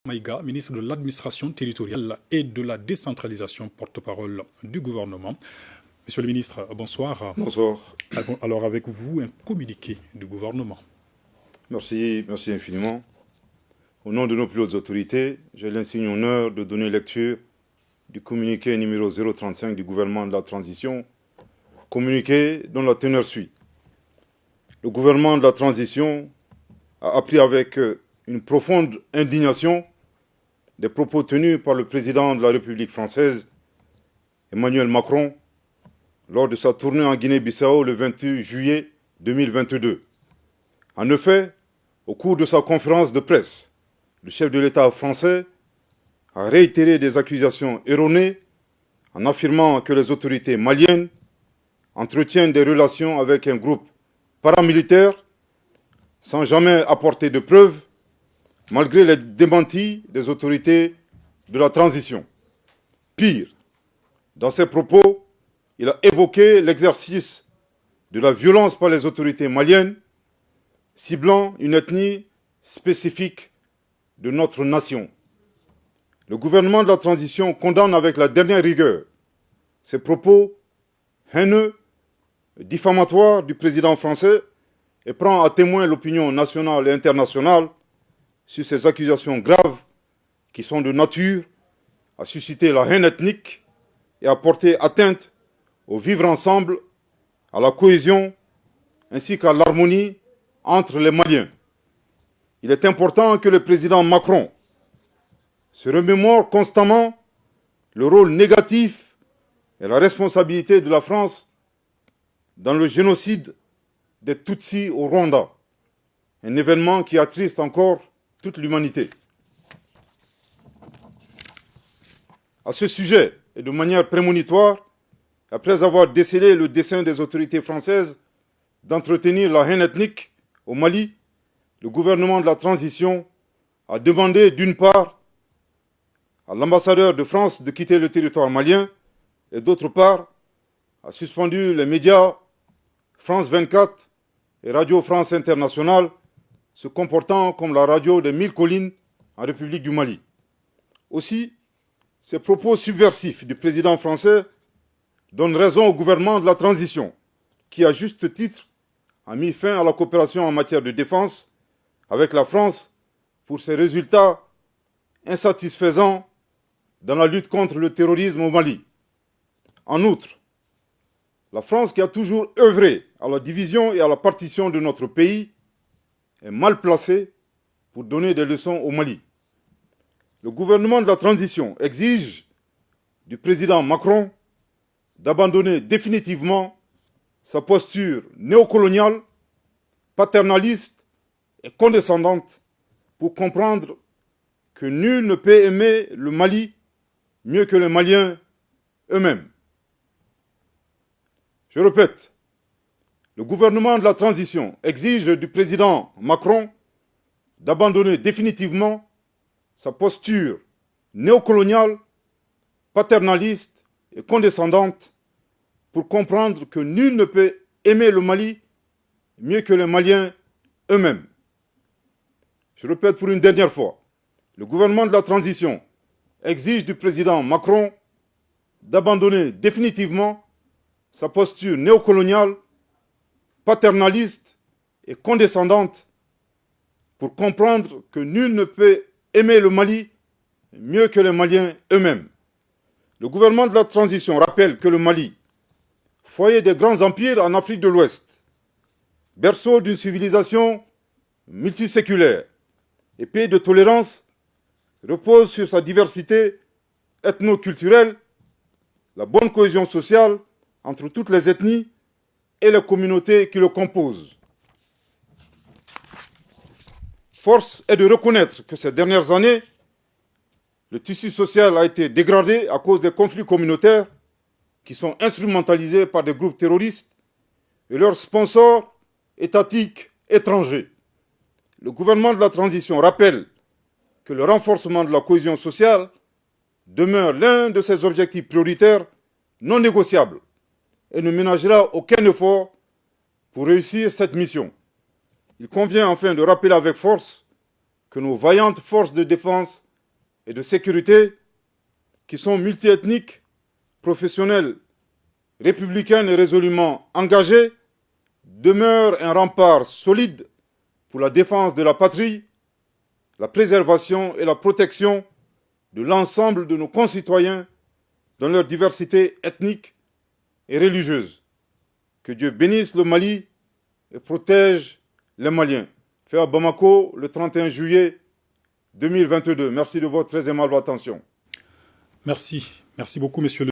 Maïga, ministre de l'Administration territoriale et de la décentralisation, porte-parole du gouvernement. Monsieur le ministre, bonsoir. Bonsoir. Alors avec vous, un communiqué du gouvernement. Merci infiniment. Au nom de nos plus hautes autorités, j'ai l'insigne honneur de donner lecture du communiqué numéro 035 du gouvernement de la transition, communiqué dont la teneur suit. Le gouvernement de la transition a appris avec une profonde indignation des propos tenus par le président de la République française, Emmanuel Macron, lors de sa tournée en Guinée-Bissau le 28 juillet 2022. En effet, au cours de sa conférence de presse, le chef de l'État français a réitéré des accusations erronées en affirmant que les autorités maliennes entretiennent des relations avec un groupe paramilitaire sans jamais apporter de preuves, malgré les démentis des autorités de la transition. Pire, dans ses propos, il a évoqué l'exercice de la violence par les autorités maliennes, ciblant une ethnie spécifique de notre nation. Le gouvernement de la transition condamne avec la dernière rigueur ces propos haineux, diffamatoires du président français et prend à témoin l'opinion nationale et internationale sur ces accusations graves qui sont de nature à susciter la haine ethnique et à porter atteinte au vivre ensemble, à la cohésion ainsi qu'à l'harmonie entre les Maliens. Il est important que le président Macron se remémore constamment le rôle négatif et la responsabilité de la France dans le génocide des Tutsis au Rwanda, un événement qui attriste encore toute l'humanité. À ce sujet, et de manière prémonitoire, après avoir décelé le dessein des autorités françaises d'entretenir la haine ethnique au Mali, le gouvernement de la transition a demandé d'une part à l'ambassadeur de France de quitter le territoire malien et d'autre part a suspendu les médias France 24 et Radio France Internationale se comportant comme la radio des 1000 collines en République du Mali. Aussi, ces propos subversifs du président français donnent raison au gouvernement de la transition, qui, à juste titre, a mis fin à la coopération en matière de défense avec la France pour ses résultats insatisfaisants dans la lutte contre le terrorisme au Mali. En outre, la France, qui a toujours œuvré à la division et à la partition de notre pays, est mal placé pour donner des leçons au Mali. Le gouvernement de la transition exige du président Macron d'abandonner définitivement sa posture néocoloniale, paternaliste et condescendante pour comprendre que nul ne peut aimer le Mali mieux que les Maliens eux-mêmes. Je répète, le gouvernement de la transition exige du président Macron d'abandonner définitivement sa posture néocoloniale, paternaliste et condescendante pour comprendre que nul ne peut aimer le Mali mieux que les Maliens eux-mêmes. Je répète pour une dernière fois, le gouvernement de la transition exige du président Macron d'abandonner définitivement sa posture néocoloniale, paternaliste et condescendante pour comprendre que nul ne peut aimer le Mali mieux que les Maliens eux-mêmes. Le gouvernement de la transition rappelle que le Mali, foyer des grands empires en Afrique de l'Ouest, berceau d'une civilisation multiséculaire et pays de tolérance, repose sur sa diversité ethno-culturelle, la bonne cohésion sociale entre toutes les ethnies et les communautés qui le composent. Force est de reconnaître que ces dernières années, le tissu social a été dégradé à cause des conflits communautaires qui sont instrumentalisés par des groupes terroristes et leurs sponsors étatiques étrangers. Le gouvernement de la transition rappelle que le renforcement de la cohésion sociale demeure l'un de ses objectifs prioritaires non négociables et ne ménagera aucun effort pour réussir cette mission. Il convient enfin de rappeler avec force que nos vaillantes forces de défense et de sécurité qui sont multiethniques, professionnels, républicains et résolument engagés, demeurent un rempart solide pour la défense de la patrie, la préservation et la protection de l'ensemble de nos concitoyens dans leur diversité ethnique et religieuse. Que Dieu bénisse le Mali et protège les Maliens. Fait à Bamako le 31 juillet 2022. Merci de votre très aimable attention. Merci beaucoup, monsieur le